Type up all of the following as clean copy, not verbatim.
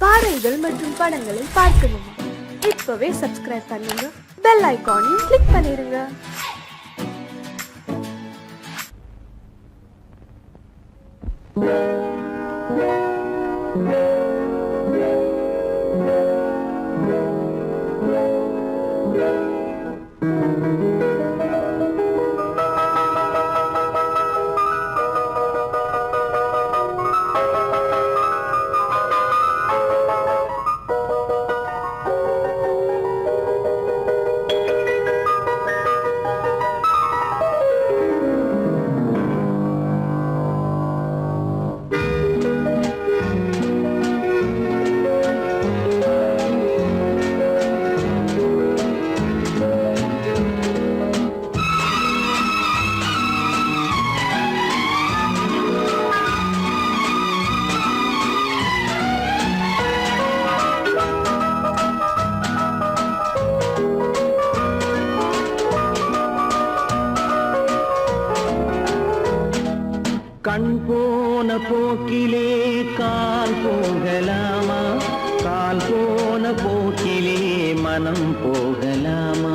பாடல்கள் மற்றும் படங்களை பார்க்கணுமா? இப்பவே சப்ஸ்கிரைப் பண்ணுங்க, பெல் ஐகானையும் கிளிக் பண்ணிருங்க. கண் போன போக்கிலே கால் போகலாமா? கால் போன போக்கிலே மனம் போகலாமா?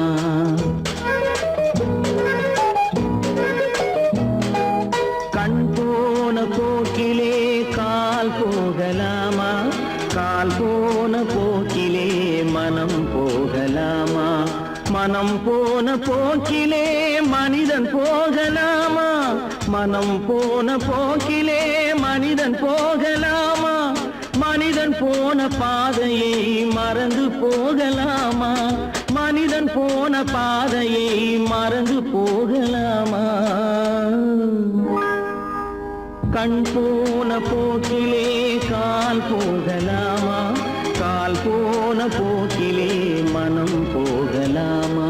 கண் போன போக்கிலே கால் போகலாமா? கால் போன போக்கிலே மனம் போகலாமா? மனம் போன போக்கிலே மனிதன் போகலாமா? மனம் போன போக்கிலே மனிதன் போகலாமா? மனிதன் போன பாதையை மறந்து போகலாமா? மனிதன் போன பாதையை மறந்து போகலாமா? கண் போன போக்கிலே கால் போகலாமா? கால் போன போக்கிலே மனம் போகலாமா?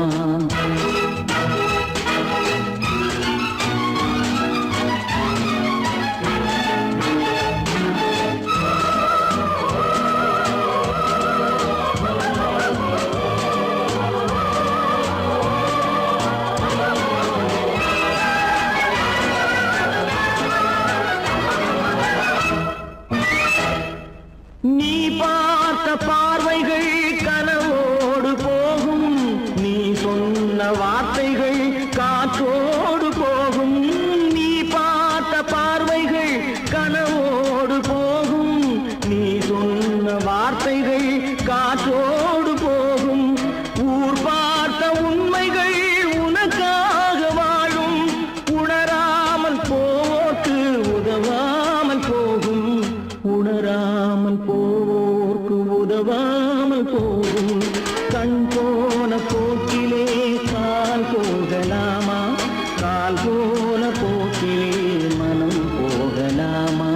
நீ பார்த்த பார்வைகள் கனவோடு போகும், நீ சொன்ன வார்த்தைகள் காற்றோடு போகும். நீ பார்த்த பார்வைகள் கனவோடு போகும், நீ சொன்ன வார்த்தைகள் காற்றோடு போகும். ஊர் பார்த்த உண்மைகள் உனக்காக வாழும், உணராமல் போக்கு உதவாமல் போகும். உணராமல் போவோர்க்கு உதவாமல் போகும். கண் போன போக்கிலே கால் போகலாமா? கால் போன போக்கிலே மனம் போகலாமா?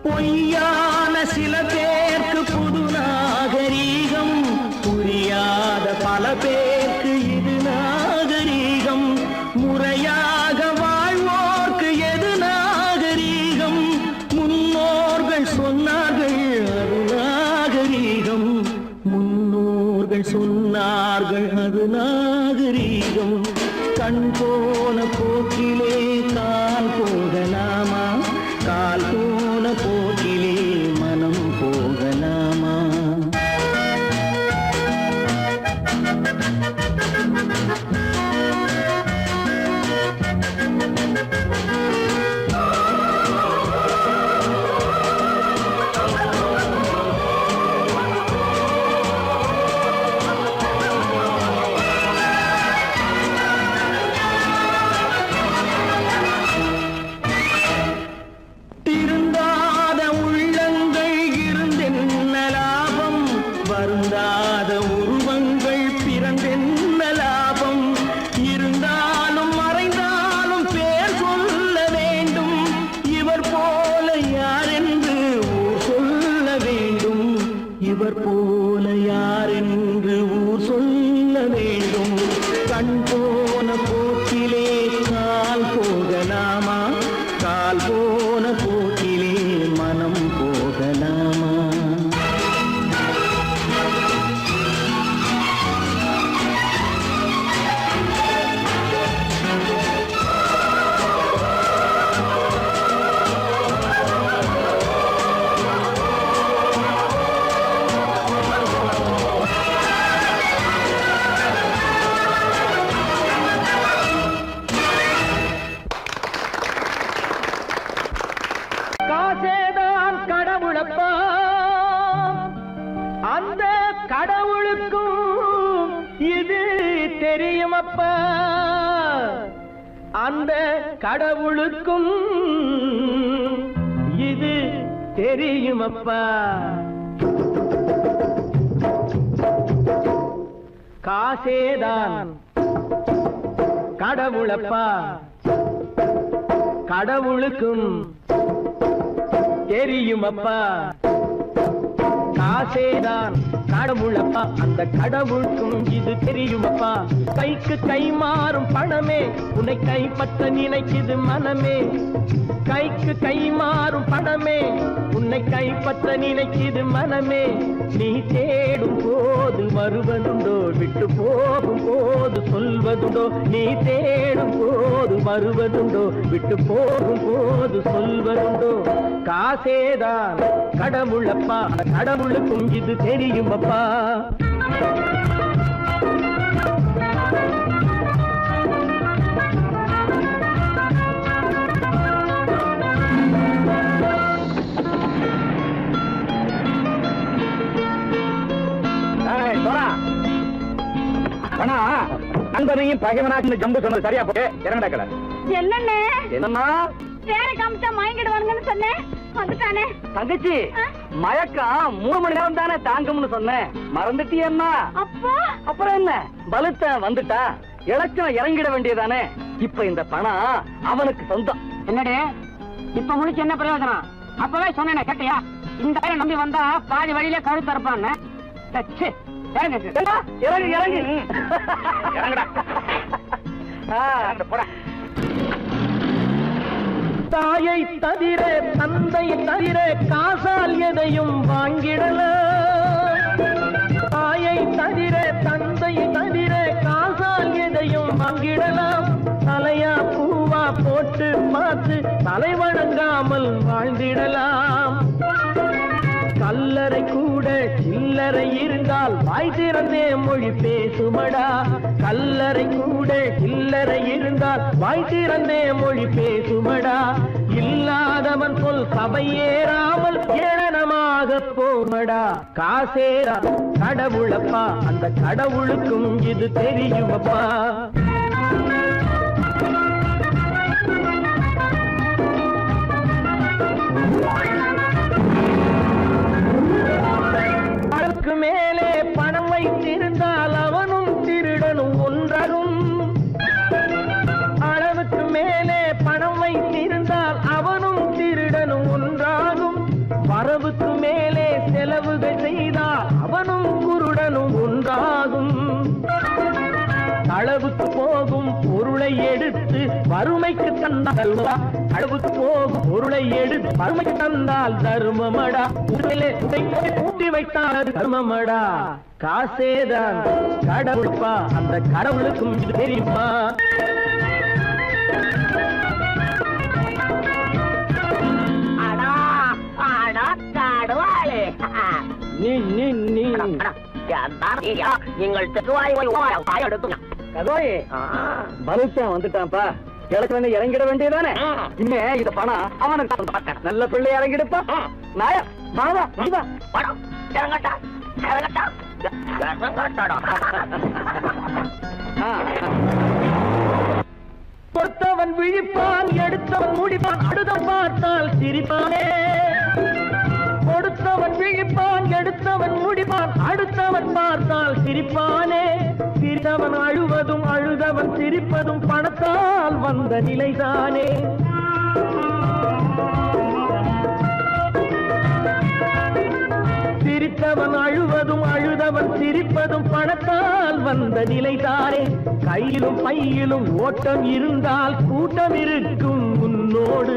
பொய்யான சில பேருக்கு புது நாகரீகம், புரியாத பல பேருக்கு இது நாகரீகம். முறையாக வாழ்வோர்க்கு எது நாகரீகம்? முன்னோர்கள் சொன்னார்கள் அது நாகரீகம். முன்னோர்கள் சொன்னார்கள் அது நாகரீகம். கண் போன போக்கிலே கால் போகலாமா? கால் போன போக்கிலே மனம் போகலாமா? திருந்தாத போகலாமா? கால் போன போக்கிலே மனம் போகலாமா? காசேதான் கடவுளப்பா, அந்த கடவுளுக்கும் இது தெரியுமப்பா, அந்த கடவுளுக்கும் இது தெரியுமப்பா. காசேதான் கடவுளப்பா, கடவுளுக்கும் தெரியுமப்பா. காசேதான் கடவுளப்பா, அந்த கடவுளுக்கும் இது தெரியுமப்பா. கைக்கு கை மாறும் பணமே உன்னை கைப்பற்ற நினைக்குது மனமே. கைக்கு கை மாறும் பணமே உன்னை கைப்பற்ற நினைக்குது மனமே. நீ தேடும் போது வருவதுண்டோ, விட்டு போகும் போது சொல்வதுண்டோ. நீ தேடும் போது வருவதுண்டோ, விட்டு போகும் போது சொல்வதுண்டோ. காசேதான் கடவுளப்பா, கடவுளுக்கும் இது தெரியுமப்பா. நண்பனையும் பகைவனாக்கு ஜம்பு சொன்னது சரியா போட்டு இறங்கடக்கல. என்னண்ணே என்னம்மா வேற காமிச்சா மயங்கிடுவானுங்கன்னு சொன்னேன், வந்துட்டானே. தங்கச்சி, மயக்கம் 3 மணி நேரம் தானே தாங்கும்னு சொன்னேன், மறந்துட்டியம்மா? அப்போ அப்புறம் என்ன, பலுத்த வந்துட்டா இலச்சம் இறங்கிட வேண்டியதானே. இப்ப இந்த பணம் அவனுக்கு சொந்தம். என்னடே இப்ப முடிச்சு என்ன பிரயோஜனம்? அப்பவே சொன்னேன் கேட்டியா? இந்த பையன் நம்பி வந்தா பாதி வழியில கழுத்து அறுப்பான்னு. இறங்கு இறங்கு இறங்குடா. போடா. தாயை தவிர தந்தை தவிர காசால் எதையும் வாங்கிடலாம். தாயை தவிர தந்தை தவிர காசால் எதையும் வாங்கிடலாம். தலையா பூவா போட்டு பார்த்து தலை வணங்காமல் வாழ்ந்திடலாம். கல்லறை கூட சில்லறை இருந்தால் வாய் திறந்தே மொழி பேசுமடா. கல்லறை கூட சில்லறை இருந்தால் வாய் திறந்தே மொழி பேசுமடா. இல்லாதவன் சொல் சபையேறாமல் ஏளனமாக போமடா. காசேரா கடவுளப்பா, அந்த கடவுளுக்கும் இது தெரியுமப்பா. அளவுக்கு மேலே பணம் வைத்திருந்தால் அவனும் திருடனும் ஒன்றாகும். அளவுக்கு மேலே பணம் வைத்திருந்தால் அவனும் திருடனும் ஒன்றாகும். வரவுக்கு மேலே செலவுகள் செய்தால் அவனும் குருடனும் ஒன்றாகும். அளவுக்கு போகும் பொருளை எடுத்து வறுமைக்கு தந்தால், அளவுக்கு போகும் பொருளை எடுத்து வறுமைக்கு தந்தால் தர்மமடா. ஊட்டி வைத்தால் தர்மமடா. காசேதான் கடவுள்பா, அந்த கடவுளுக்கும் இது தெரியுமா? நீ நீ நீ வந்துட்டான்ப்பா. கிழக்கு வந்து இறங்கிட வேண்டியதானே. இனிமே இத பணம் அவனுக்கு நல்ல பிள்ளை இறங்கிடுப்பா. நாயா வாடா இறங்கட்டா இறங்கட்டா. பொறுத்தவன் விழிப்பான், எடுத்தவன் முடிப்பான், அடுத்தவன் பார்த்தால் சிரிப்பானே. கொடுத்தவன் விழிப்பான், எடுத்தவன் முடிப்பான், அடுத்தவன் பார்த்தால் சிரிப்பானே. சிரித்தவன் அழுவதும் அழுதவன் சிரிப்பதும் பணத்தால் வந்த நிலைதானே. சிரித்த சிரித்தவன் அழுவதும் அழுதவன் சிரிப்பதும் பணத்தால் வந்த நிலைதானே. கையிலும் பையிலும் ஓட்டம் இருந்தால் கூட்டம் இருக்கும் உன்னோடு.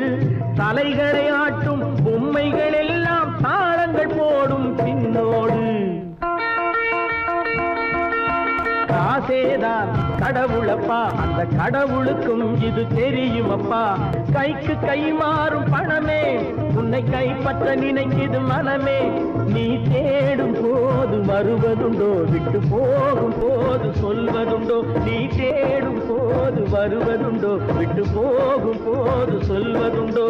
தலைகளை ஆட்டும் பொம்மைகள் எல்லாம் தாளங்கள் போடும் பின்னோடு. காசேதான் கடவுளப்பா, அந்த கடவுளுக்கும் இது தெரியுமப்பா. கைக்கு கை மாறும் பணமே உன்னை கைப்பற்ற நினைக்குது மனமே. நீ தேடும் போது வருவதுண்டோ, விட்டு போகும் போது சொல்வதுண்டோ. நீ தேடும் போது வருவதுண்டோ, விட்டு போகும் போது சொல்வதுண்டோ.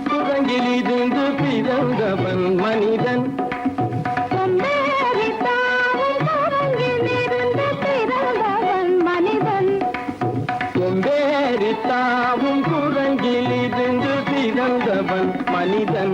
குரங்கிலிருந்து பிறந்தவன் மனிதன். கொம்பேறித்தாவும் குரங்கிலிருந்து பிறந்தவன் மனிதன். கொம்பேறித்தாவும் குரங்கிலிருந்து பிறந்தவன் மனிதன்.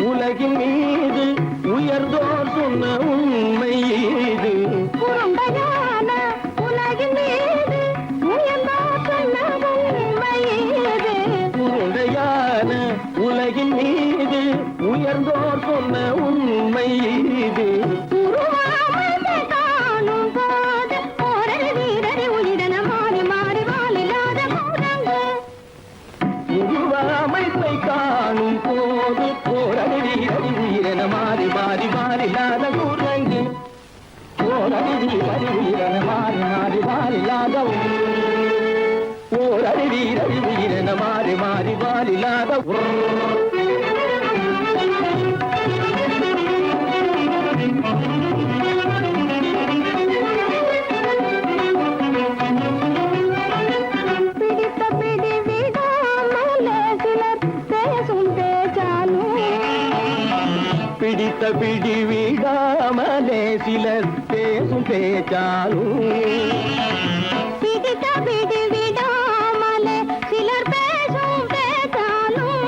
உலகின் மீது உயர்ந்தோர் சொன்ன உண்மை இது. உருண்டையான உலகின் மீது உயர்ந்தோர் சொன்ன உண்மை இது. உருண்டையான உலகின் மீது உயர்ந்தோர் சொன்ன உண்மை இது. உருவாமையை காணும் போது ஓரடி வீரடி உயிரென மாறி மாறி வாலில்லாத குரங்கு. உருவாமைப்பை காணும் போது போரடி வீரடி உயிரென மாறி மாறி வாலில்லாத குரங்கு. போரடி வீரடி உயிரென மாறி மாறி வாலில்லாத போரடி வீரடி உயிரென மாறி மாறி வாலில்லாத பிடித்த பிடி விடாமலே சிலர் பேசும் பேச்சாலும். பிடித்த பிடி விடாமலே சிலர் பேசும் பேச்சாலும். பிடித்த பிடி விடாமலே சிலர் பேசும் பேச்சாலும்.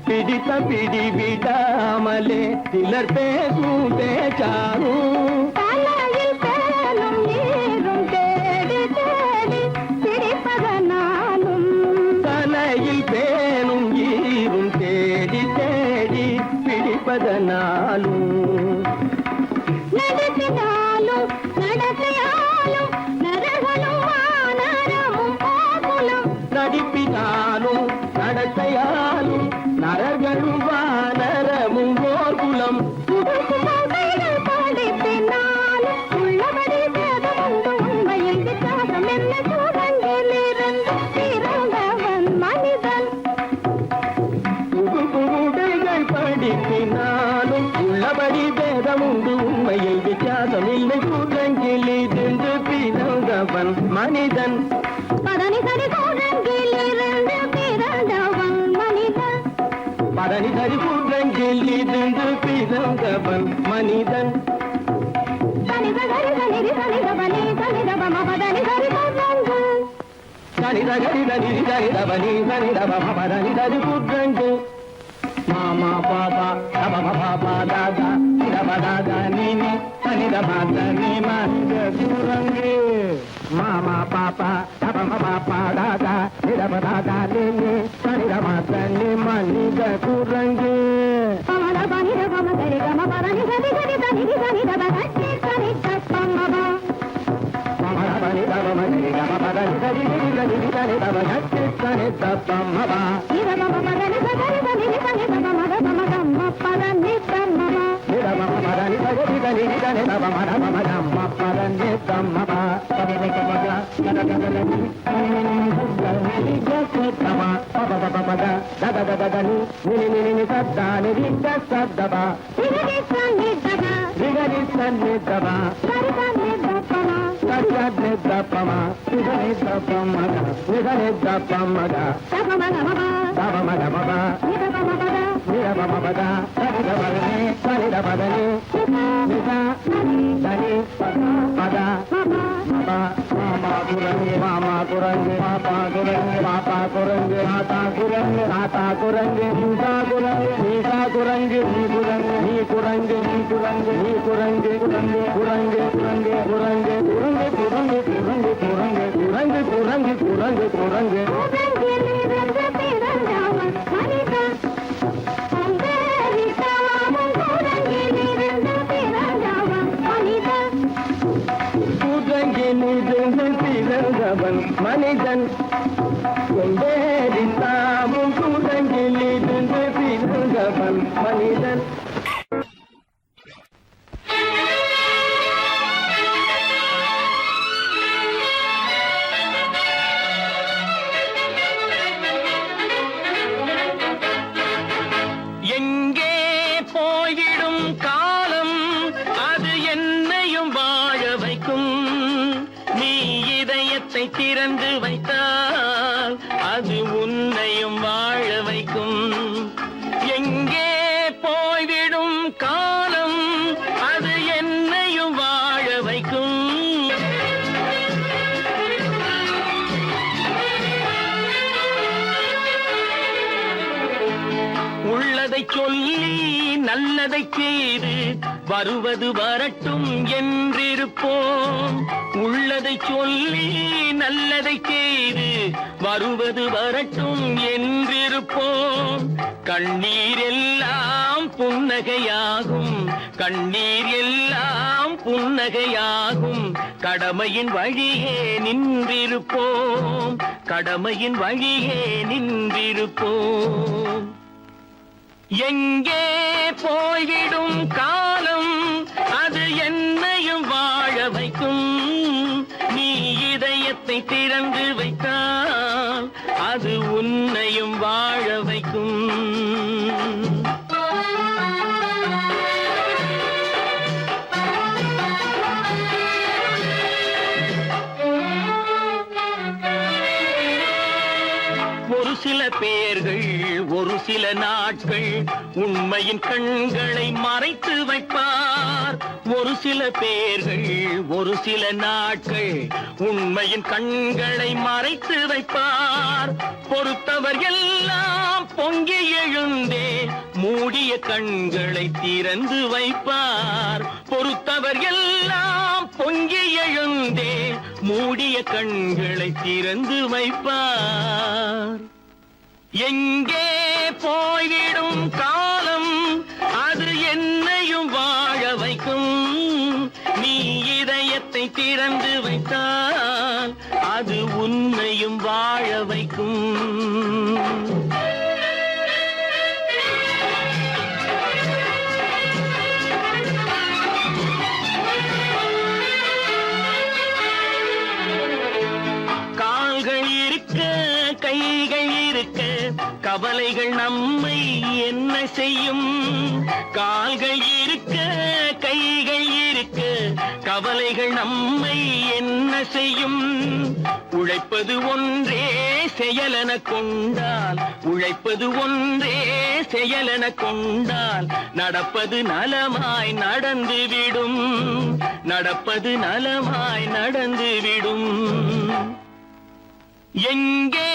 பிடித்த பிடி விடாமலே சிலர் பேசும் பேச்சாலும். தலையில் பேலும் நீரும் தேடி தேடி பிடிப்பதனாலும். தலையில் பேணும் ஈரும் தேடி தேடி பிடிப்பதனாலும். நடத்தினாலும் நடத்தையாலும் நரகனும் வானரமும் கோகுலம். நடிப்பினாலும் நடத்தையாலும் நரர்களும் வானரமும் ஓர்குலம். புதுசுமைகள் படிப்பினாலும் உள்ளபடி வேதமுண்டு உண்மையில் வித்தியாசம் என்ன. சூழலிலிருந்து பிறந்தவன் மனிதன். புகுடைகள் படிப்பினாலும் உள்ளபடி பேதமுண்டு உண்மையில் வித்தியாசம் இல்லை. குரங்கிலிருந்து பிறந்தவன் மனிதன். பதனி சரி சூழலிலிருந்து பிறந்தவன் மனிதன். பதனி சரி குரங்கிலிருந்து பிறந்தவன் மனிதன். தனித சரி சனிதி சனிதபனி சனிதபம பதனி சரி குரங்கு. சனித கரித நிதி சரிதபனி சனிதபம பதனி சரி குரங்கு. மாமா பாபா தபம பாபா தாதா நிதப தாதா நீனி சனிதப தனி மனித குரங்கு. மாமா பாப்பா தபம பாப்பா தாதா நிதப தாதா நீனி சனிதப தனி மனித குரங்கு. பமத பனித பம சரி கம பதனி சரி சரி சனிதி சனிதப சனி சனி தப்பமப. பமத sani da pa ma ba. Ni da ba ma da ni da ni da ni da ni da ba ma da ma pa da ni da ma ba. Ni da ma ma da ni da ni da ni da ni da ba ma da ma pa da ni da ma ba. Pa da ni da ma da da da da da ni. Ni da sa ma pa pa pa pa da da da da da ni sa da ni da sa da ba. Ni sa ni da ba. Ni sa ni da ba. Sari da ni da pa ma. Sari da ni da pa ma. Ni da pa ma da. Ni da pa ma da. Da ba ma da ma ba. Da ba ma da ma ba. Ni da ba ma ba da. Ni da ba ma ba da. Da da ba da ni. Sa ni da ba da ni. Ni sa da ni pa da. Ma ba. Mama kurangi, mama kurangi, papa kurangi, papa kurangi, mata kurangi, mata kurangi, nisa kurangi, nisa kurangi, ni kurangi, ni kurangi, ni kurangi, ni kurangi, kurangi, kurangi, kurangi, kurangi, kurangi, kurangi, kurangi, kurangi, kurangi, kurangi, kurangi. Kurangi ni ranga tiranga manita. Andari tama kurangi ni ranga tiranga manita. Kurangi ni ranga tiranga மனிதன் கொண்டேரித்தாவும் குரங்கிலிருந்து பிறந்தவன் மனிதன். எங்கே போயிடும் காலம் அது என்னையும் வாழ வைக்கும். நீ இதயத்தை திறந்து வைத்தால் அது உன்னையும் வாழ வைக்கும். எங்கே போய்விடும் காலம் அது என்னையும் வாழ வைக்கும். உள்ளதை சொல்லி நல்லதை செய்து வருவது வரட்டும் என்றிருப்போம். உள்ளதை சொல்லி நல்லதை செய்து வருவது வரட்டும் என்றிருப்போம். கண்ணீர் எல்லாம் புன்னகையாகும், கண்ணீர் எல்லாம் புன்னகையாகும். கடமையின் வழியே நின்றிருப்போம், கடமையின் வழியே நின்றிருப்போம். எங்கே போய்விடும் காலம் அது என்னையும் வாழ வைக்கும். நீ இதயத்தை திறந்து வைத்தால் அது உன்னையும் வாழ வைக்கும். ஒரு சில பேர்கள் ஒரு சில நாட்கள் உண்மையின் கண்களை மறைத்து வைப்பார். ஒரு சில பேர்கள் ஒரு சில நாட்கள் உண்மையின் கண்களை மறைத்து வைப்பார். பொறுத்தவர் எல்லாம் பொங்கி எழுந்தே மூடிய கண்களை திறந்து வைப்பார். பொறுத்தவர் எல்லாம் பொங்கி எழுந்தே மூடிய கண்களை திறந்து வைப்பார். எங்கே போய்விடும் காலம் அது என்னையும் வாழ வைக்கும். நீ இதயத்தை திறந்து வைத்தால் அது உன்னையும் வாழ வைக்கும். கால்கள் இருக்க கைகள் இருக்க கவலைகள் நம்மை என்ன செய்யும். கால்கள் இருக்க கைகள் இருக்க கவலைகள் நம்மை என்ன செய்யும். உழைப்பது ஒன்றே செயலென கொண்டால், உழைப்பது ஒன்றே செயலென கொண்டால் நடப்பது நலமாய் நடந்துவிடும், நடப்பது நலமாய் நடந்துவிடும். எங்கே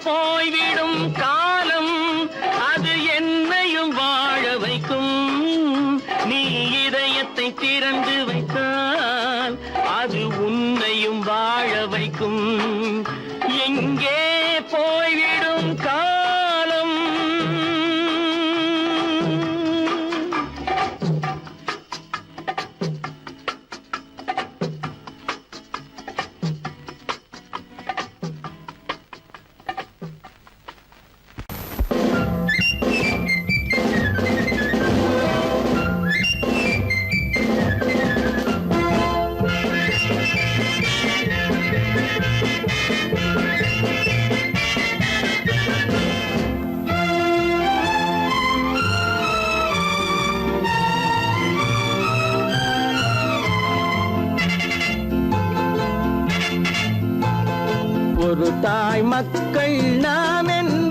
போய்விடும் காலம் அது என்னையும் வாழ வைக்கும். நீ இதயத்தை திறந்து வைத்தால் அது உன்னையும் வாழ வைக்கும். எங்கே போய்விடும் காலம். தாய் மக்கள் நாம் என்போம்,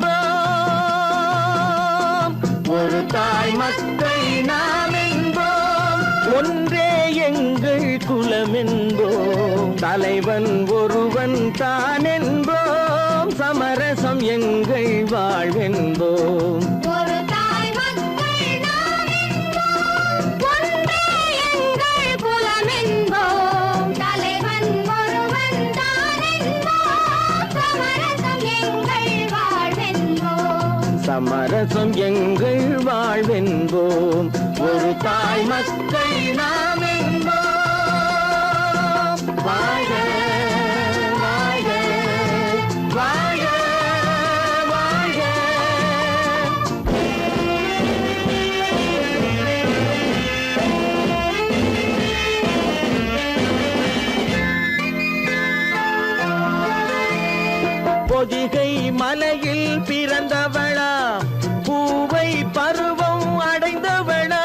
ஒரு தாய் மக்கள் நாம் என்போம், ஒன்றே எங்கள் குலம் என்போம், தலைவன் ஒருவன் தான் என்போம், சமரசம் எங்கள் வாழ்வென்போம். ஒரு தாய் மக்கள் நாம் என்போம், ஒன்றே எங்கள் குலம் என்போம், தலைவன் ஒருவன் தான் என்போம், சமரசம் எங்கள் வாழ்வென்போம். சமரசம் எங்கள் வாழ்வென்போம், ஒரு தாய் மக்கள் நாம் என்போம். வாழ்க வாழ்க வாழ்க வாழ்க. பொதிகை மலையில் பிறந்தவளா, பூவை பருவம் அடைந்தவளா,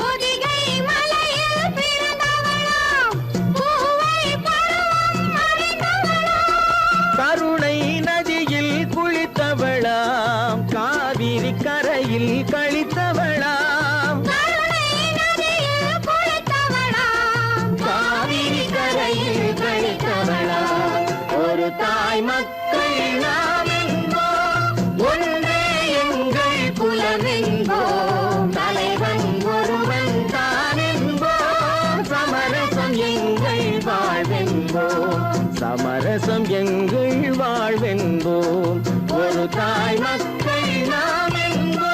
பொதிகை மலையில் பிறந்தவளாம், பூவை பருவம் அடைந்தவளாம், கருணை நதியில் குளித்தவளாம், காவிரி கரையில் கழித்தவளாம், கருணை நதியில் குளித்தவளாம், காவிரி கரையில் கழித்தவளாம், ஒரு தாய் மக்கள் நாம் என்போம், ஒன்றே எங்கள் குலம் என்போம், தலைவன் ஒருவன் தான் என்போம், சமரசம் எங்கள் வாழ்வென்போம், சமரசம் எங்கள் வாழ்வென்போம், ஒரு தாய் மக்கள் நாம் என்போம்.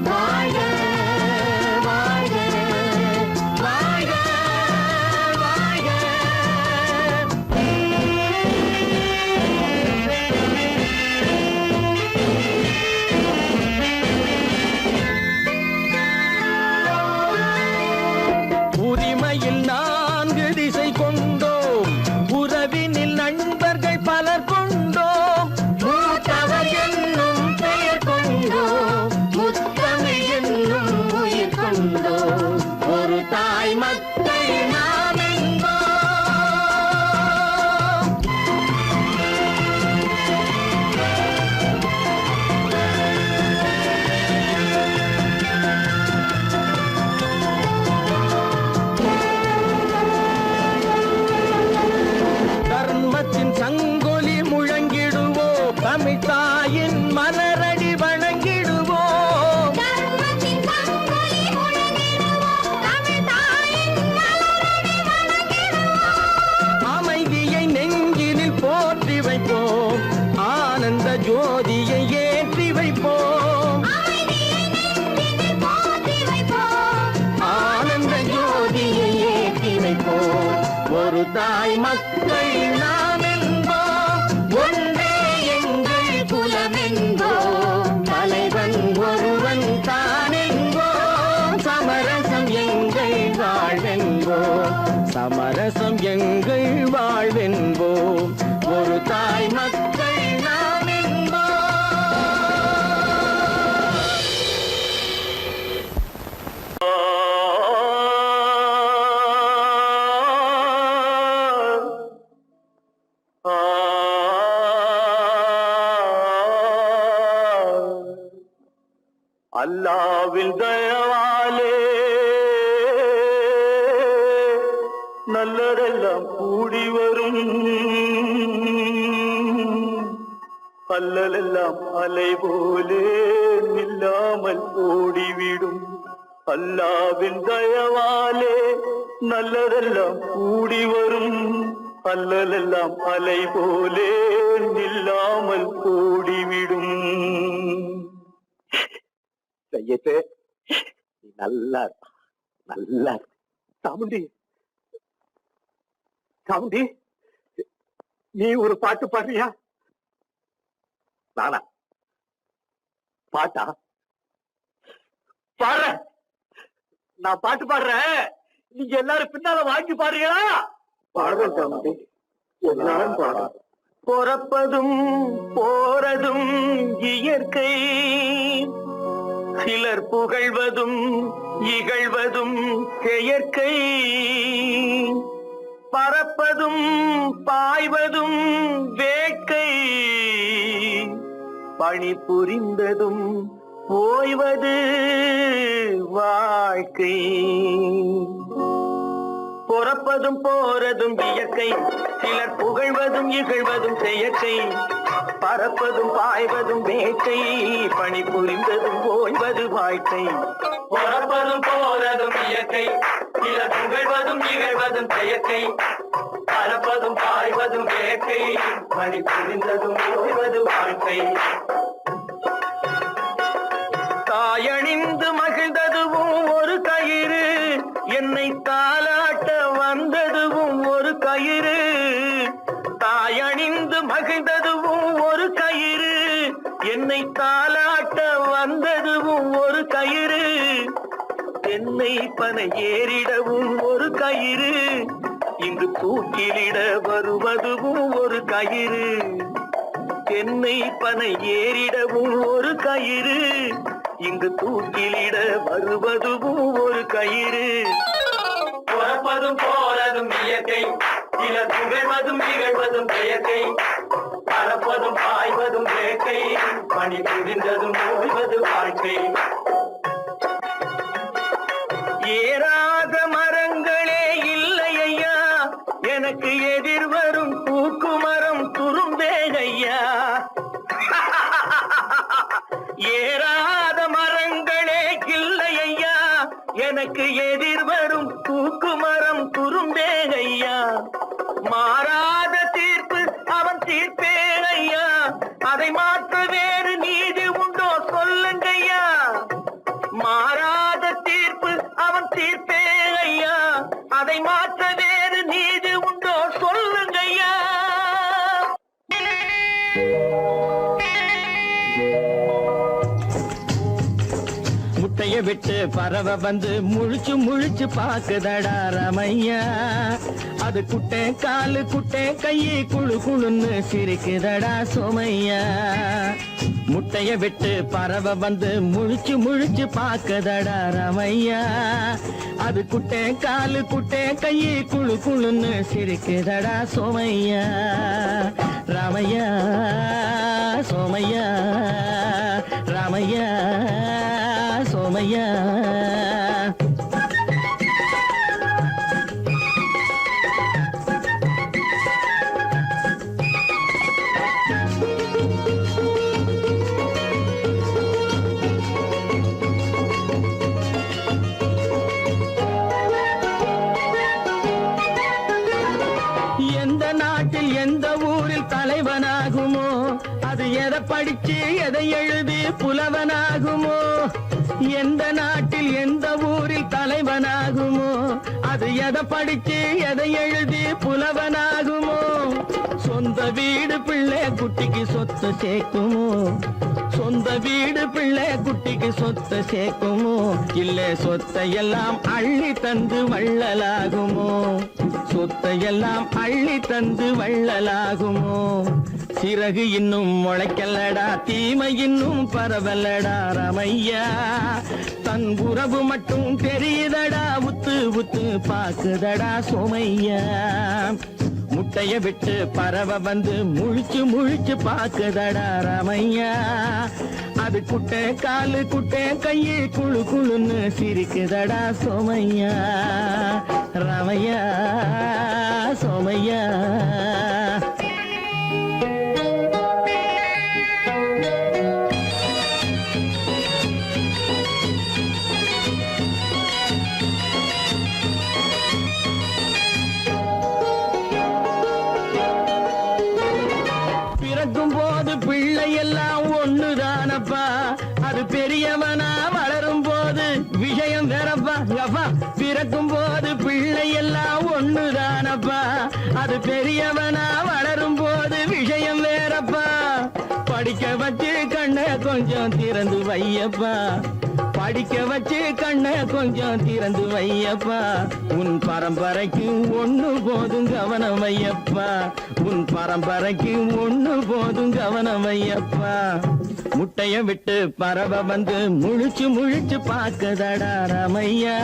வாழ்க வாழ்க வாழ்க வாழ்க. உரிமையில் 4 திசை கொண்டோம், உறவினில் நண்பர்கள் பலர் கொண்டோம், மூத்தவர் என்னும் பெயர் கொண்டோம், முத்தமிழ் என்னும் உயிர் கொண்டோம், ஒரு தாய் மக்கள் நாம் என்போம். தர்மத்தின் சங்கொலி முழங்கிடுவோம், தமிழ் தாயின் மலரடி வணங்கிடுவோம், தர்மத்தின் சங்கொலி முழங்கிடுவோம், தமிழ் தாயின் மலரடி வணங்கிடுவோம், அமைதியை நெஞ்சினில் போற்றி வைப்போம், ஆனந்த ஜோதியை ஏற்றி வைப்போம், அமைதியை நெஞ்சினில் போற்றி வைப்போம், ஆனந்த ஜோதியை ஏற்றி வைப்போம், ஒரு தாய் மக்கள் நாம் என்போம், ஒன்றே எங்கள் குலம் என்போம், தலைவன் ஒருவன் தான் என்போம், சமரசம் எங்கள் வாழ்வென்போம், சமரசம் எங்கள் வாழ்வென்போம், ஒரு தாய் மக்கள் நாம் அல்லாவின் தயவாலே நல்லதெல்லாம் கூடி வரும், அல்லலெல்லாம் அலை போலே நில்லாமல் ஓடிவிடும், அல்லாவின் தயவாலே நல்லதெல்லாம் கூடி வரும், அல்லலெல்லாம் அலை போலே நில்லாமல் ஓடிவிடும். செய்யட்டு நல்லா நல்லா சாமுண்டி சாமுண்டி, நீ ஒரு பாட்டு பாடுறியா? நானா பாட்டா பாடுற? நான் பாட்டு பாடுறேன், நீங்க எல்லாரும் பின்னால வாங்கி பாடுறீங்களா? பாடுறேன் சாமுண்டி, எல்லாரும் பாடு. பிறப்பதும் போறதும் இயற்கை, சிலர் புகழ்வதும் இகழ்வதும் செயற்கை, பறப்பதும் பாய்வதும் வேட்கை பணி புரிந்ததும் ஓய்வது வாழ்க்கை பொறப்பதும் போறதும் இயற்கை சிலர் புகழ்வதும் இகழ்வதும் செயற்கை பறப்பதும் பாய்வதும் வேட்கை பணி புரிந்ததும் ஓய்வது வாழ்க்கை பொறப்பதும் போறதும் இயற்கை சிலர் புகழ்வதும் இகழ்வதும் செயற்கை பறப்பதும் பாய்வதும் வேட்கை பணி புரிந்ததும் ஓய்வது வாழ்க்கை தாயணிந்து மகிழ்ந்ததுவும் ஒரு கயிறு என்னை தாலாட்ட வந்ததுவும் ஒரு கயிறு தாயணிந்து மகிழ்ந்ததுவும் ஒரு கயிறு என்னை தாலாட்ட வந்ததுவும் ஒரு கயிறு தென்னை பனை ஏறிடவும் ஒரு கயிறு இங்கு தூக்கிலிட வருவதுவும் ஒரு கயிறு தென்னை பனை ஏறிடவும் ஒரு கயிறு இங்கு தூக்கிலிட வருவதுவும் ஒரு கயிறு பொறப்பதும் போறதும் இயற்கை சிலர் புகழ்வதும் இகழ்வதும் செயற்கை பறப்பதும் பாய்வதும் வேட்கை பணி புரிந்ததும் ஓய்வது வாழ்க்கை ஏறாத மரங்களே இல்லை ஐயா எனக்கு எதிர் வரும் பூக்குமரம் துரும்பே ஐயா ஏறாத மரங்களே இல்லை ஐயா எனக்கு எதிர் வரும் பூக்குமரம் துரும்பே ஐயா மாறாத தீர்ப்பு அவன் தீர்ப்பே ஐயா அதை மாற்ற வேறு நீதி உண்டோ சொல்லுங்கய்யா மாறாத தீர்ப்பு அவன் தீர்ப்பே ஐயா அதை மாற்ற வேறு நீதி உண்டோ சொல்லுங்கய்யா முட்டைய விட்டு பறவை வந்து முழிச்சு முழிச்சு பாக்குதடா ரமையா அது குட்டை காலு குட்டை கையை குழு குழுன்னு சிரிக்குதடா சோமையா முட்டைய விட்டு பறவை வந்து முழிச்சு முழிச்சு பாக்குதடா ரமையா அது குட்டை காலு குட்டை கையை குழு குழுன்னு சிரிக்குதடா சோமையா ராமையா சோமையா ராமையா சோமையா எந்த நாட்டில் எந்த ஊரில் தலைவனாகுமோ அது எதை படிச்சு எதை எழுதி புலவனாகுமோ எந்த நாட்டில் எந்த ஊரில் தலைவனாகுமோ அது எதை படிச்சு எதை எழுதி புலவனாகுமோ சொந்த வீடு பிள்ளை குட்டிக்கு சொத்து சேர்க்குமோ சொந்த வீடு பிள்ளை குட்டிக்கு சொத்து சேர்க்குமோ இல்ல சொத்தையெல்லாம் அள்ளி தந்து வள்ளலாகுமோ சொத்தையெல்லாம் அள்ளி தந்து வள்ளலாகுமோ சிறகு இன்னும் முளைக்கல்லடா தீமை இன்னும் பரவலடா ரமையா தன் உறவு மட்டும் தெரியுதடா உத்து உத்து பாக்குதடா சோமையா முட்டைய விட்டு பறவை வந்து முழிச்சு முழிச்சு பாக்குதடா ரமையா அது குட்டை காலு குட்டை கையை குழு குழுன்னு சிரிக்குதடா சோமையா ரமையா சோமையா பிறக்கும் போது பிள்ளை எல்லாம் ஒண்ணுதானப்பா அது பெரியவனா வளரும் போது விஷயம் வேறப்பா அப்பா பிறக்கும் போது பிள்ளை எல்லாம் ஒண்ணுதானப்பா அது பெரியவனா வளரும் போது விஷயம் வேறப்பா படிக்க வச்சு கண்ணை கொஞ்சம் திறந்து வையப்பா படிக்க வச்சு கண்ணை கொஞ்சம் திறந்து வையப்பா உன் பரம்பரைக்கு ஒண்ணு போதும் கவனம் வையப்பா உன் பரம்பரைக்கு ஒண்ணு போதும் கவனம் வையப்பா முட்டைய விட்டு பறவை வந்து முழிச்சு முழிச்சு பாக்குதடா ராமையா.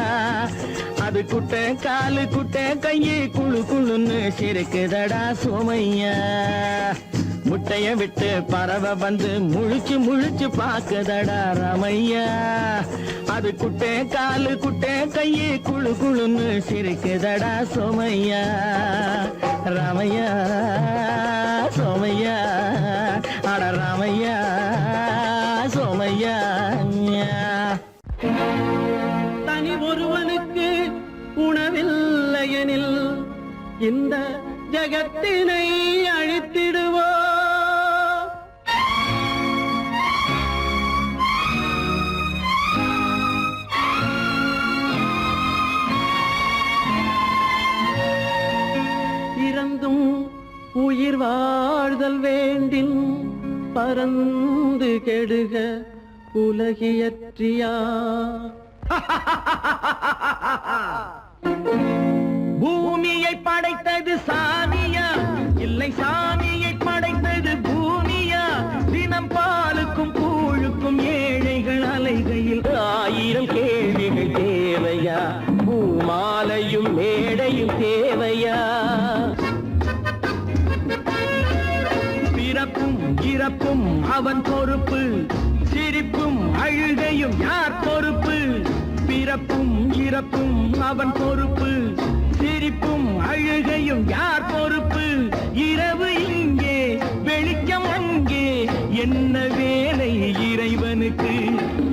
அது குட்டை காலு குட்டை கையை குழு குழுன்னு சிரிக்குதடா சோமையா. முட்டைய விட்டு பறவை வந்து முழிச்சு முழிச்சு பாக்குதடா ராமையா. அது குட்டை காலு குட்டை கையை குழு குழுன்னு சிரிக்குதடா சோமையா. ராமையா சோமையா அட ராமையா சோமையா. தனி ஒருவனுக்கு உணவில்லையெனில் இந்த ஜகத்தினை அழித்திடுவோ. இறந்தும் உயிர் வாழ்தல் வேண்டின் பறந்து கெடுக உலகியற்றியா. பூமியை படைத்தது சாமியா இல்லை சாமியை படைத்தது பூமியா. தினம் பாலுக்கும் கூழுக்கும் ஏழைகள் அலைகையில் 1000 கேள்விகள் தேவையா. பூமாலையும் மேடையும் தேவையா. பிறப்பும் இறப்பும் அவன் பொறுப்பு, சிரிப்பும் அழுகையும் யார் பொறுப்பு. பிறப்பும் இறப்பும் அவன் பொறுப்பு, சிரிப்பும் அழுகையும் யார் பொறுப்பு. இரவு இங்கே வெளிச்சம் அங்கே, என்ன வேலை இறைவனுக்கு.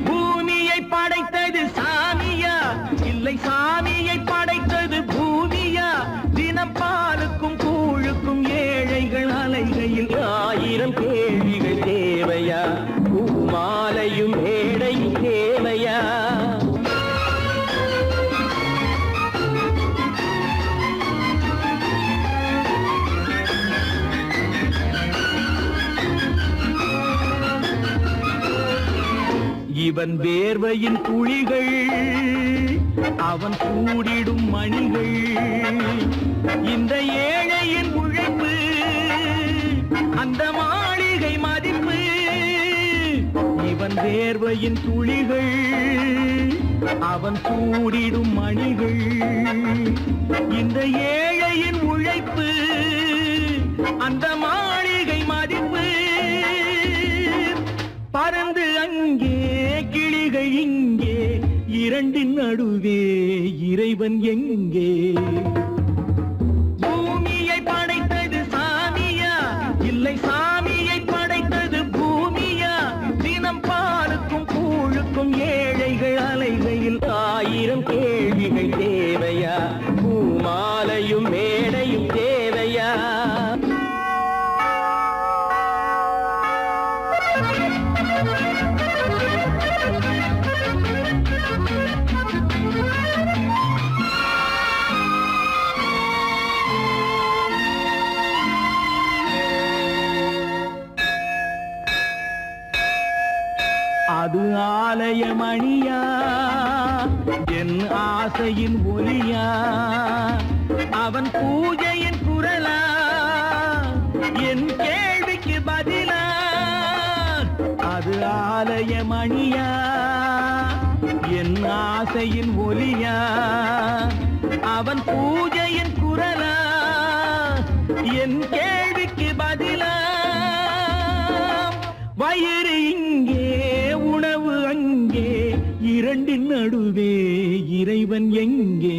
பூமியை படைத்தது சாமியா இல்லை சாமியை படைத்தது பூமியா. தினம் பாலுக்கும் கூழுக்கும் ஏழைகள் அலைகையில் 1000 கேள்விகள் தேவையா. பூமாலையும் மேடையும் தேவையா. இவன் வேர்வையின் துளிகள் அவன் கூடிடும் மணிகள். இந்த ஏழையின் உழைப்பு அந்த மாளிகை மதிப்பு. இவன் வேர்வையின் துளிகள் அவன் கூடிடும் மணிகள். இந்த ஏழையின் உழைப்பு அந்த மாளிகை மதிப்பு. பறந்து அங்கே கிளிகள் இங்கே, இரண்டின் நடுவே இறைவன் எங்கே. பூமியை படைத்தது சாமியா இல்லை சாமியை படைத்தது பூமியா. தினம் பாலுக்கும் கூழுக்கும் ஏழைகள் அலைகையில் 1000 கேள்விகள் தேவையா. பூமாலையும் மேடையும் தேவையா. அது ஆலயமணியா என் ஆசையின் ஒலியா. அவன் பூஜையின் குரலா என் கேள்விக்கு பதிலா. அது ஆலயமணியா என் ஆசையின் ஒலியா. அவன் பூஜையின் குரலா என் கேள்விக்கு பதிலா. வயிறு இங்கே உணவு அங்கே, இரண்டின் நடுவே இறைவன் எங்கே.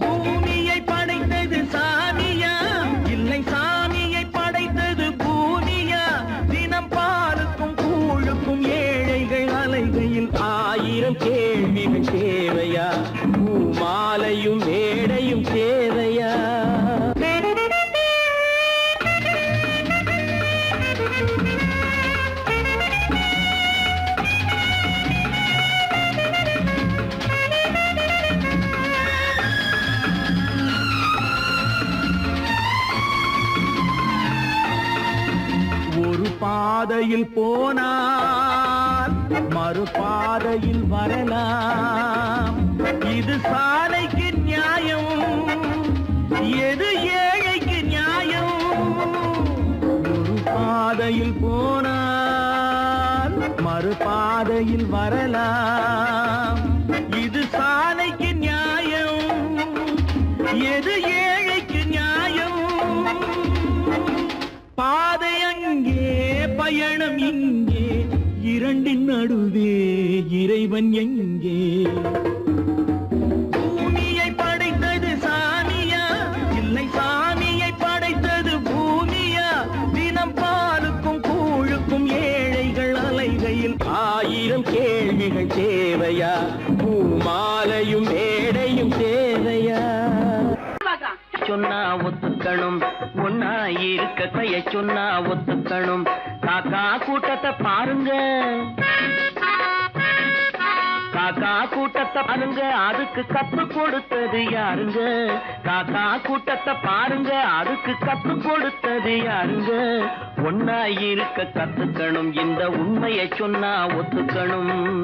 பூமியை படைத்தது சாமியா இல்லை சாமியை படைத்தது பூமியா. தினம் பாலுக்கும் கூழுக்கும் ஏழைகள் அலைகையில் 1000 கேள்விகள் தேவையா. பூமாலையும் மேடையும் தேவையா. ஒரு பாதையில் போனால் மறுபாதையில் வரலாம். இது சாலைக்கு நியாயம், எது ஏழைக்கு நியாயம். ஒரு பாதையில் போனால் மறுபாதையில் வரலாம். இது சாலைக்கு நியாயம், எது ஏழைக்கு நியாயம்? பாதை அங்கே, பயணம் இங்கே, இரண்டின் நடுவே இறைவன் எங்கே? பூமியை படைத்தது சாமியா, இல்லை சாமியை படைத்தது பூமியா? தினம் பாலுக்கும் கூழுக்கும் ஏழைகள் அலைகையில் 1000 கேள்விகள் தேவையா? பூமாலையும் மேடையும் தேவையா? சொன்னா ஒத்துக்கணும், ஒன்னா இருக்க கைய சொன்னா ஒத்துக்கணும். காக்கா கூட்டத்தை பாருங்க, காக்கா கூட்டத்தை பாருங்க, அதுக்கு கத்து கொடுத்தது யாருங்க? காக்கா கூட்டத்தை பாருங்க, அதுக்கு கத்து கொடுத்தது யாருங்க? ஒன்னா இருக்க கத்துக்கணும், இந்த உண்மையை சொன்னா ஒத்துக்கணும்.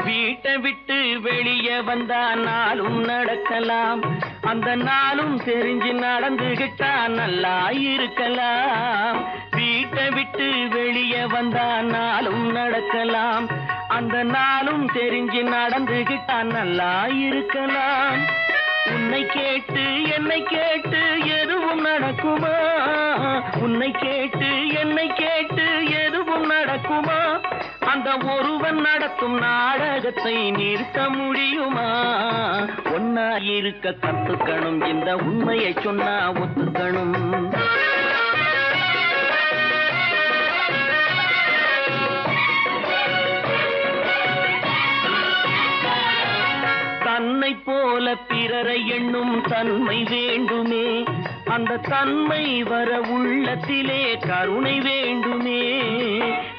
வீட்டை விட்டு வெளியே வந்தா நாளும் நடக்கலாம், அந்த நாளும் தெரிஞ்சு நடந்துகிட்டா நல்லா இருக்கலாம். வீட்டை விட்டு வெளியே வந்தா நாளும் நடக்கலாம், அந்த நாளும் தெரிஞ்சு நடந்துகிட்டா நல்லா இருக்கலாம். உன்னை கேட்டு என்னை கேட்டு எதுவும் நடக்குமா? உன்னை கேட்டு என்னை கேட்டு எதுவும் நடக்குமா? அந்த ஒருவன் நடத்தும் நாடகத்தை நிறுத்த முடியுமா? ஒன்னா இருக்க கத்துக்கணும், இந்த உண்மையை சொன்னா ஒத்துக்கணும். தன்னை போல பிறரை எண்ணும் தன்மை வேண்டுமே, அந்த தன்மை வர உள்ளத்திலே கருணை வேண்டுமே.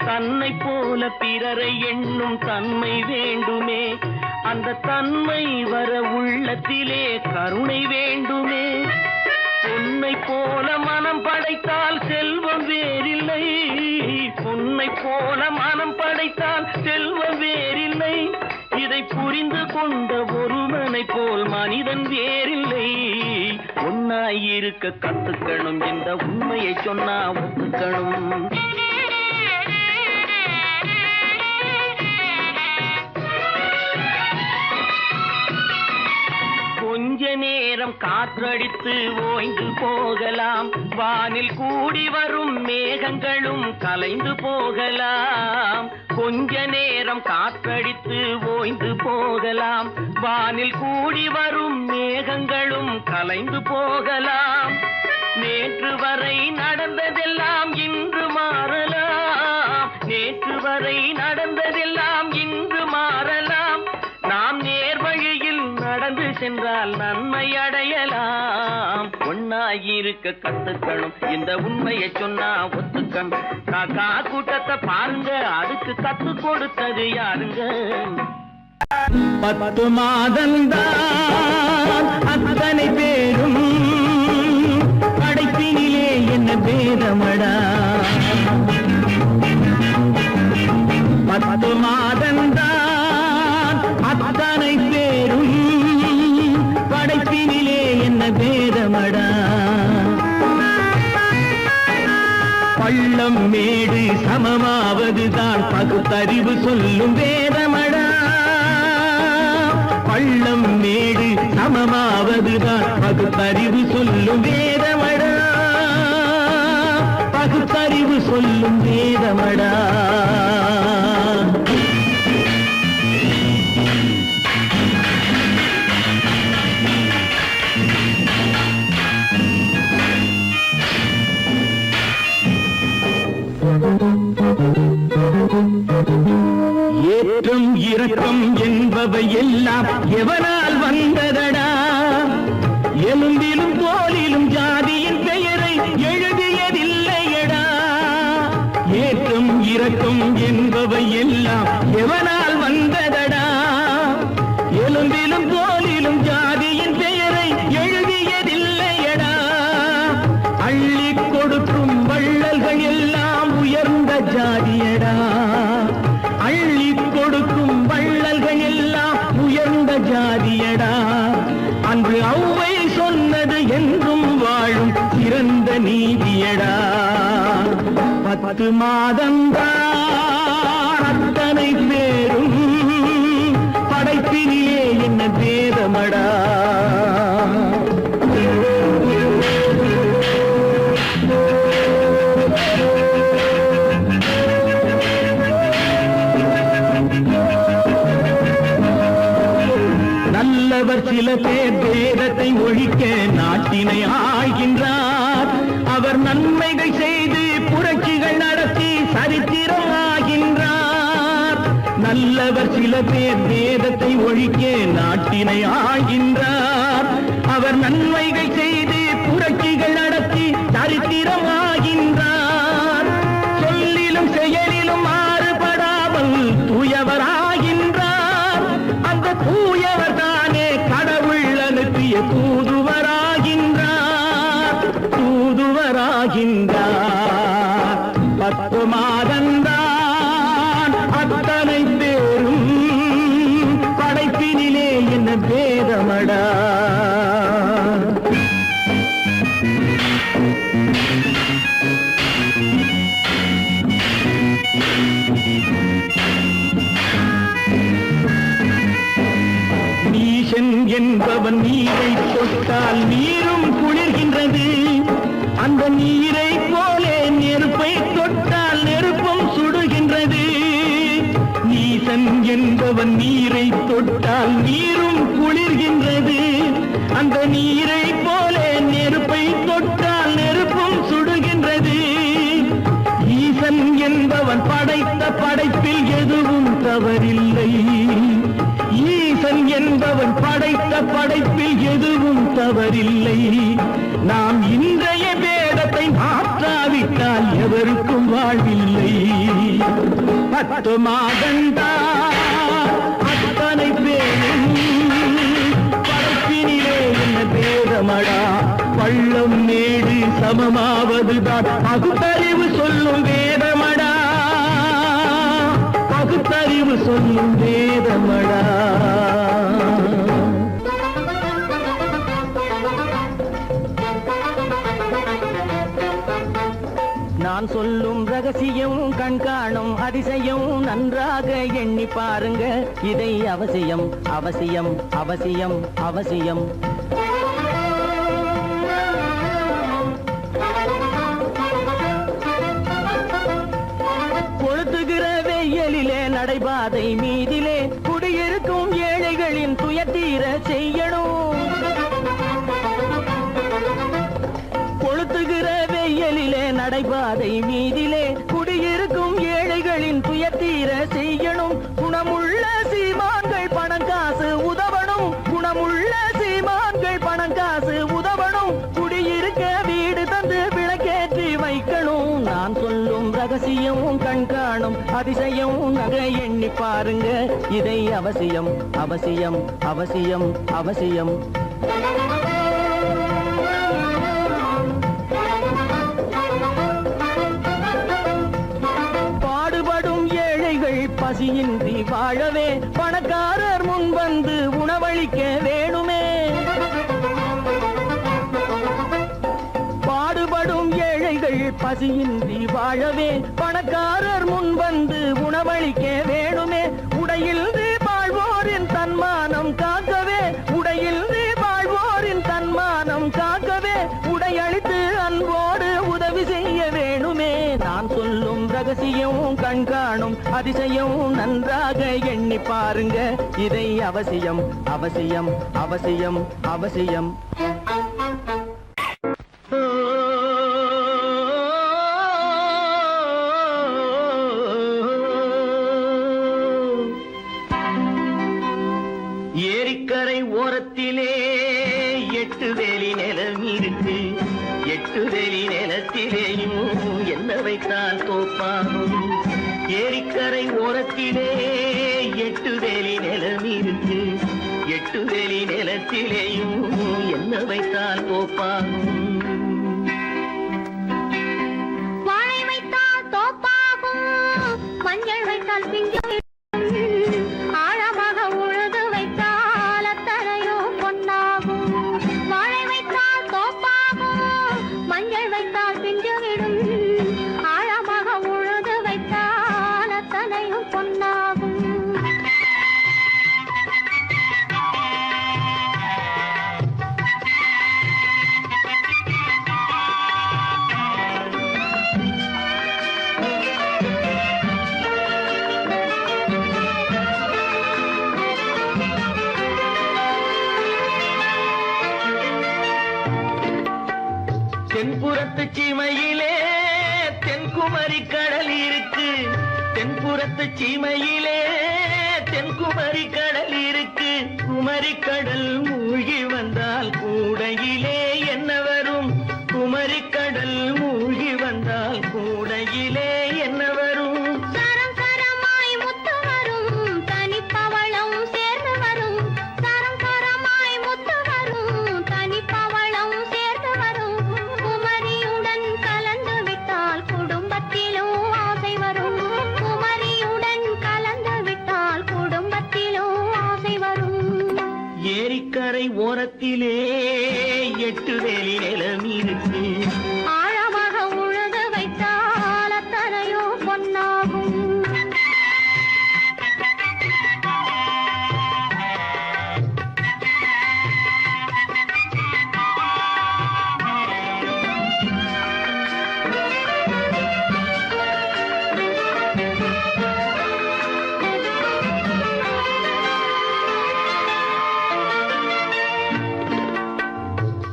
தன்னை போல பிறரை எண்ணும் தன்மை வேண்டுமே, அந்த தன்மை வர உள்ளத்திலே கருணை வேண்டுமே. பொன்னை போல மனம் படைத்தால் செல்வம் வேறில்லை, பொன்னை போல மனம் படைத்தால் செல்வம் வேறில்லை. இதை புரிந்து கொண்ட ஒருவனை போல் மனிதன் வேறில்லை. ஒன்னாயிருக்க கத்துக்கணும், இந்த உண்மையை சொன்னா ஒத்துக்கணும். கொஞ்ச நேரம் காற்றடித்து ஓய்ந்து போகலாம், வானில் கூடி வரும் மேகங்களும் கலைந்து போகலாம். கொஞ்ச நேரம் காற்றடித்து ஓய்ந்து போகலாம், வானில் கூடி வரும் மேகங்களும் கலைந்து போகலாம். நேற்று வரை நடந்ததெல்லாம் இன்று மாறலாம், நேற்று வரை நடந்ததெல்லாம் இன்று மாறலாம். நாம் நேர்வழியில் நடந்து சென்றால் நன்மை அடையலாம். ஒன்னாயிருக்க கத்துக்கணும், இந்த உண்மையை சொன்னா ஒத்துக்கணும். காக்கா கூட்டத்தை பாருங்க, அதுக்கு கத்து கொடுத்தது யாருங்க? 10 மாதந்தான் அத்தனை பேரும் படைப்பினிலே என்ன பேதமடா? 10 மாதந்தான் அத்தனை பேரும் படைப்பினிலே என்ன பேதமடா? பள்ளம் மேடு சமமாவதுதான் பகுத்தறிவு சொல்லும் வேதமடா. பள்ளம் மேடு சமமாவதுதான் பகுத்தறிவு சொல்லும் வேதமடா, பகுத்தறிவு சொல்லும் வேதமடா. ஏற்றம் இரக்கம் என்பவை எல்லாம் எவனால் வந்ததடா? எலும்பிலும் தோலிலும் ஜாதியின் பெயரை எழுதியதில்லையடா. ஏற்றம் இரக்கம் என்பவை எல்லாம் எவனால் வந்ததடா? எலும்பிலும் தோலிலும் ஜாதியின் பெயரை எழுதியதில்லையடா. அள்ளி கொடுக்கும் வள்ளல்கள் எல்லாம் உயர்ந்த ஜாதியடா. அள்ளி கொடுக்கும் 10 மாதந்தான் அத்தனை பேரும் படைப்பினிலே என்ன பேதமடா. நல்லவர் சில பேர் வேதத்தை ஒழிக்க நாட்டினை ஆள்கின்றார். அவர் நன்மைகள் செய்து புரட்சிகள் நடத்தி சரித்திரம் ஆகின்றார். நல்லவர் சில பேர் வேதத்தை ஒழிக்க நாட்டினை ஆள்கின்றார். அவர் நன்மைகள் செய்து புரட்சிகள் நடத்தி சரித்திரம் ஆகின்றார். சொல்லிலும் செயலிலும் மாறுபடாமல் தூயவராகின்றார். அந்த தூயவர் தானே கடவுள் அனுப்பிய தூதுவராகின்றார். தூதுவராகின்றார். 10 மாதந்தான் அத்தனை பேரும் படைப்பினிலே என்ன பேதமடா. நீசன் என்பவன் நீரை தொட்டால் நீரும் குளிர்கின்றது. அந்த நீரை போலே நெருப்பை தொட்டால் நெருப்பும் சுடுகின்றது. நீசன் என்பவன் நீரை தொட்டால் நீரும் குளிர்கின்றது. அந்த நீரை போலே நெருப்பை தொட்டால் நெருப்பும் சுடுகின்றது. ஈசன் என்பவன் படைத்த படைப்பில் எதுவும் தவறில்லை. ஈசன் என்பவன் படைத்த படைப்பில் எதுவும் தவறில்லை. நாம் இன்றைய வேதத்தை மாற்றாவிட்டால் எவருக்கும் வாழ்வில்லை. 10 மாதந்தான் அத்தனை பேரும் படைப்பினிலே என்ன பேதமடா. பள்ளம் மேடு சமமாவதுதான் பகுத்தறிவு சொல்லும் வேதமடா. பகுத்தறிவு சொல்லும் வேதமடா. நான் சொல்லும் ரகசியம் கண்காணும் அதிசயம் நன்றாக எண்ணி பாருங்க. இதை அவசியம் அவசியம் அவசியம் அவசியம். கொளுத்துகிற வெயிலிலே நடைபாதை மீதிலே குடியிருக்கும் ஏழைகளின் துயத்தீர செய்யணும். கொளுத்துகிற வெயிலிலே நடைபாதை மீதிலே குடியிருக்கும் ஏழைகளின் துயத்தீர செய்யணும். குணமுள்ள சீமான்கள் பணம் காசு உதவணும். குணமுள்ள சீமான்கள் பணம் காசு உதவணும். குடியிருக்க வீடு தந்து விளக்கேற்றி வைக்கணும். நான் சொல்லும் ரகசியம் கண்காணும் அதிசயம் நகை எண்ணி பாருங்க. இதை அவசியம் அவசியம் அவசியம் அவசியம். பாடுபடும் ஏழைகள் பசியின்றி வாழவே பணக்காரர் முன் வந்து உணவளிக்க வேணுமே. பாடுபடும் ஏழைகள் பசியின்றி வாழவே பணக்காரர் முன் வந்து உணவளிக்க வேணுமே. உடையில்து வாழ்வோரின் தன்மானம் காக்கவே. உடையில்து வாழ்வோரின் தன்மானம் காக்கவே உடையளித்து அன்போடு உதவி செய்ய வேணுமே. நான் சொல்லும் ரகசியம் கண்காணும் அதிசயம் நன்றாக எண்ணி பாருங்க. இதை அவசியம் அவசியம் அவசியம் அவசியம். ஏரிக்கரை ஓரத்திலே 8 வேலி நிலம் இருக்கு. 8 வேலி நிலத்திலேயும் என்ன வைத்தால் தோப்பாகும். ஏரிக்கரை ஓரத்திலே 8 வேலி நிலம் இருக்கு. 8 வேலி நிலத்திலேயும் என்ன வைத்தால் தோப்பாகும். வாழை வைத்தால் தோப்பாகும். மஞ்சள் வைத்தால் பிஞ்சு. ஆழமாக உழுது வைத்தால் அத்தனையோ பொன்னாகும். வாழை வைத்தால் தோப்பாகும். மஞ்சள் வைத்தால் பிஞ்சு விடும். ஆழமாக தென்புறத்து சீமையிலே தென்குமரி கடல் இருக்கு. தென்புறத்து சீமையிலே தென்குமரி கடல் இருக்கு. குமரி கடல் மூழ்கி வந்தால் கூடையிலே என்ன வரும்? குமரி கடல் மூழ்கி வந்தால் கூடையிலே என்ன வரும்? சரம் சரமாய் முத்து வரும் தனிப்பவளம் சேர்ந்து வரும். சரம் சரமாய் முத்து வரும் தனிப்பவளம் சேர்ந்து வரும். குமரியுடன் கலந்து விட்டால் குடும்பத்திலும் ஆசை வரும். குமரியுடன் கலந்து விட்டால் குடும்பத்திலும் ஆசை வரும். ஏரிக்கரை ஓரத்திலே 8 வேலி நிலம் இருக்கு. ஆழமாக உழுது வைத்தால் அத்தனையோ பொன்னாகும்.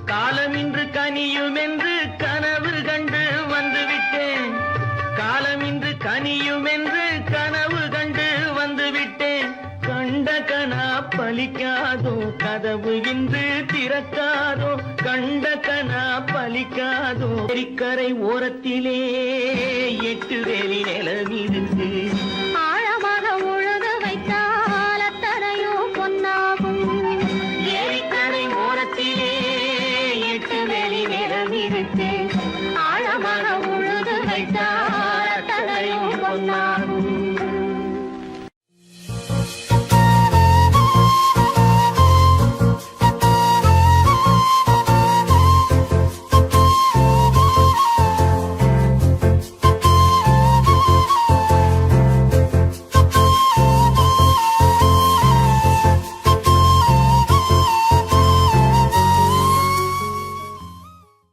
காலம் இன்று கனியும் என்று கனவு கண்டு வந்துவிட்டேன். காலம் இன்று கனியும் என்று கனவு கண்டு வந்துவிட்டேன். கண்ட கனா பலிக்காதோ கதவு இன்று திறக்காதோ. கண்ட கனா பலிக்காதோ. ஏரிக்கரை ஓரத்திலே 8 வேலி நிலம் இருக்கு.